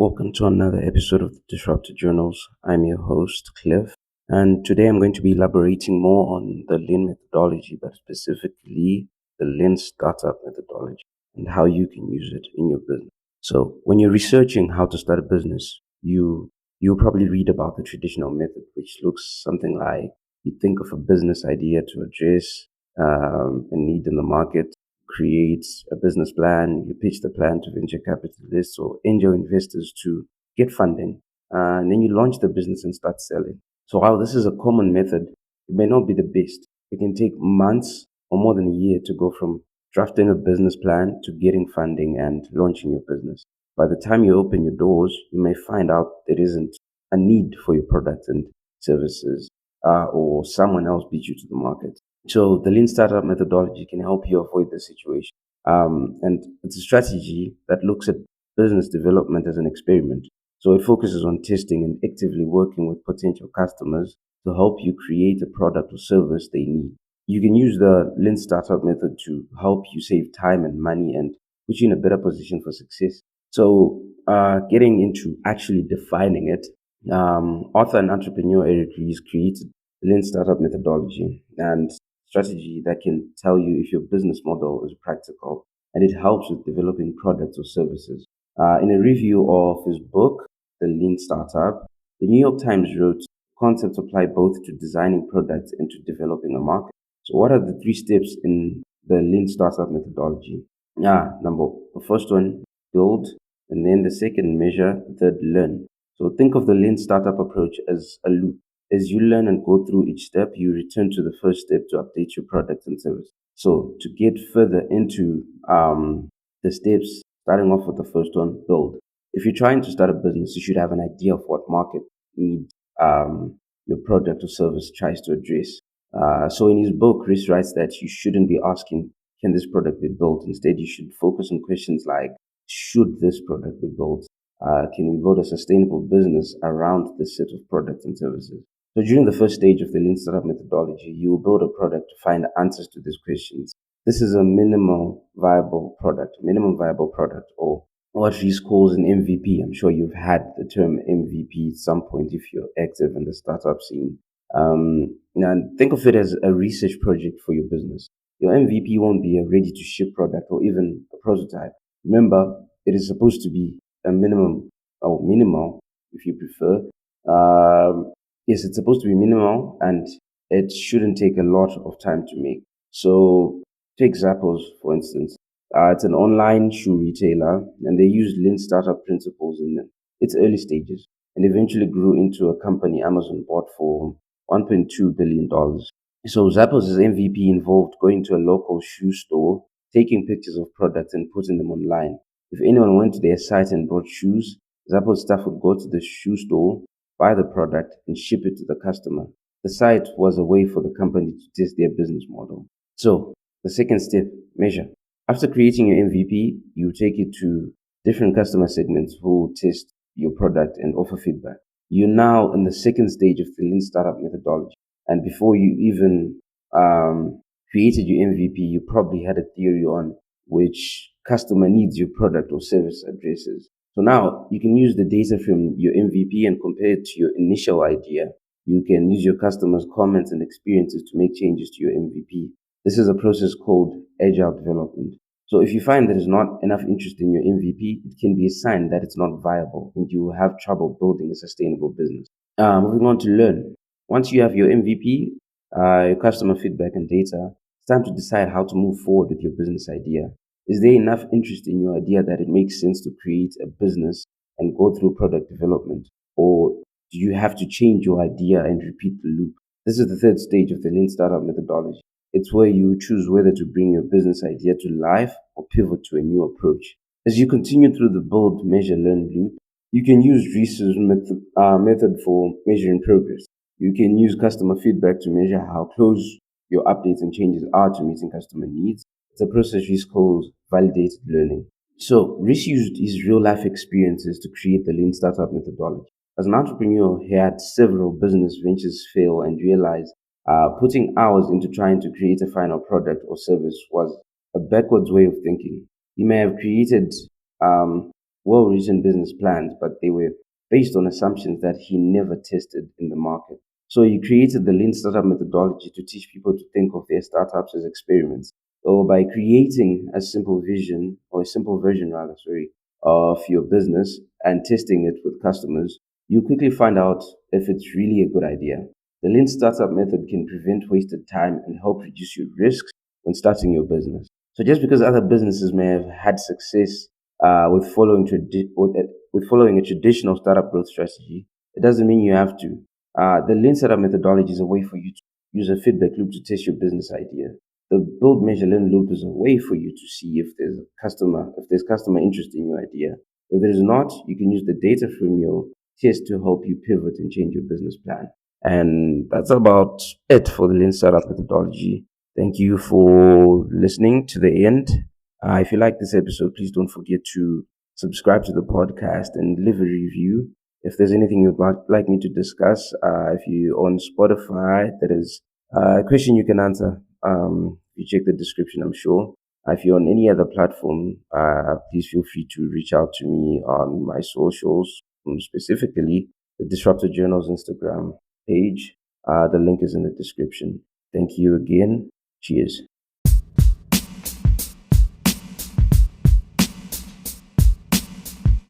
Welcome to another episode of the Disrupted Journals. I'm your host, Cliff, and today I'm going to be elaborating more on the Lean methodology, but specifically the Lean startup methodology and how you can use it in your business. So, when you're researching how to start a business, you'll probably read about the traditional method, which looks something like you think of a business idea to address a need in the market, create a business plan, you pitch the plan to venture capitalists or angel investors to get funding, and then you launch the business and start selling. So while this is a common method, it may not be the best. It can take months or more than a year to go from drafting a business plan to getting funding and launching your business. By the time you open your doors, you may find out there isn't a need for your product and services, or someone else beat you to the market. So the Lean Startup methodology can help you avoid this situation. And it's a strategy that looks at business development as an experiment. So it focuses on testing and actively working with potential customers to help you create a product or service they need. You can use the Lean Startup method to help you save time and money and put you in a better position for success. So, getting into actually defining it, author and entrepreneur Eric Ries created the Lean Startup methodology and strategy that can tell you if your business model is practical, and it helps with developing products or services. In a review of his book, The Lean Startup, the New York Times wrote, concepts apply both to designing products and to developing a market. So, what are the three steps in the Lean Startup methodology? The first one, build, and then the second, measure, the third, learn. So, think of the Lean Startup approach as a loop. As you learn and go through each step, you return to the first step to update your product and service. So, to get further into the steps, starting off with the first one, build. If you're trying to start a business, you should have an idea of what market need your product or service tries to address. So in his book, Chris writes that you shouldn't be asking, can this product be built? Instead, you should focus on questions like, should this product be built? Can we build a sustainable business around this set of products and services? So during the first stage of the Lean Startup methodology, you will build a product to find answers to these questions. This is a minimum viable product, or what Reese calls an MVP. I'm sure you've had the term MVP at some point if you're active in the startup scene. And think of it as a research project for your business. Your MVP won't be a ready to ship product or even a prototype. Remember, it is supposed to be a minimum or minimal, if you prefer. Yes, it's supposed to be minimal and it shouldn't take a lot of time to make. So, take Zappos, for instance. It's an online shoe retailer and they used Lean startup principles in its early stages and eventually grew into a company Amazon bought for $1.2 billion. So Zappos' MVP involved going to a local shoe store, taking pictures of products and putting them online. If anyone went to their site and bought shoes, Zappos staff would go to the shoe store, buy the product, and ship it to the customer. The site was a way for the company to test their business model. So, the second step, measure. After creating your MVP, you take it to different customer segments who test your product and offer feedback. You're now in the second stage of the Lean Startup methodology. And before you even created your MVP, you probably had a theory on which customer needs your product or service addresses. So now you can use the data from your MVP and compare it to your initial idea. You can use your customers' comments and experiences to make changes to your MVP. This is a process called agile development. So if you find there is not enough interest in your MVP, it can be a sign that it's not viable and you will have trouble building a sustainable business. Moving on to learn. Once you have your MVP, your customer feedback and data, it's time to decide how to move forward with your business idea. Is there enough interest in your idea that it makes sense to create a business and go through product development? Or do you have to change your idea and repeat the loop? This is the third stage of the Lean Startup methodology. It's where you choose whether to bring your business idea to life or pivot to a new approach. As you continue through the build, measure, learn loop, you can use research method for measuring progress. You can use customer feedback to measure how close your updates and changes are to meeting customer needs. It's a process Reese calls validated learning. So Reese used his real life experiences to create the Lean Startup methodology. As an entrepreneur, he had several business ventures fail and realized putting hours into trying to create a final product or service was a backwards way of thinking. He may have created well written business plans, but they were based on assumptions that he never tested in the market. So he created the Lean Startup methodology to teach people to think of their startups as experiments. So by creating a simple vision, or a simple version rather, sorry, of your business and testing it with customers, you quickly find out if it's really a good idea. The Lean Startup method can prevent wasted time and help reduce your risks when starting your business. So just because other businesses may have had success with following a traditional startup growth strategy, it doesn't mean you have to. The Lean Startup methodology is a way for you to use a feedback loop to test your business idea. The build, measure, learn loop is a way for you to see if there's customer interest in your idea. If there is not, you can use the data from your test to help you pivot and change your business plan. And that's about it for the Lean Startup methodology. Thank you for listening to the end. If you like this episode, please don't forget to subscribe to the podcast and leave a review. If there's anything you'd like me to discuss, if you're on Spotify, that is a question you can answer. If you check the description, I'm sure. If you're on any other platform, please feel free to reach out to me on my socials, specifically the Disruptor Journals Instagram page. The link is in the description. Thank you again. Cheers.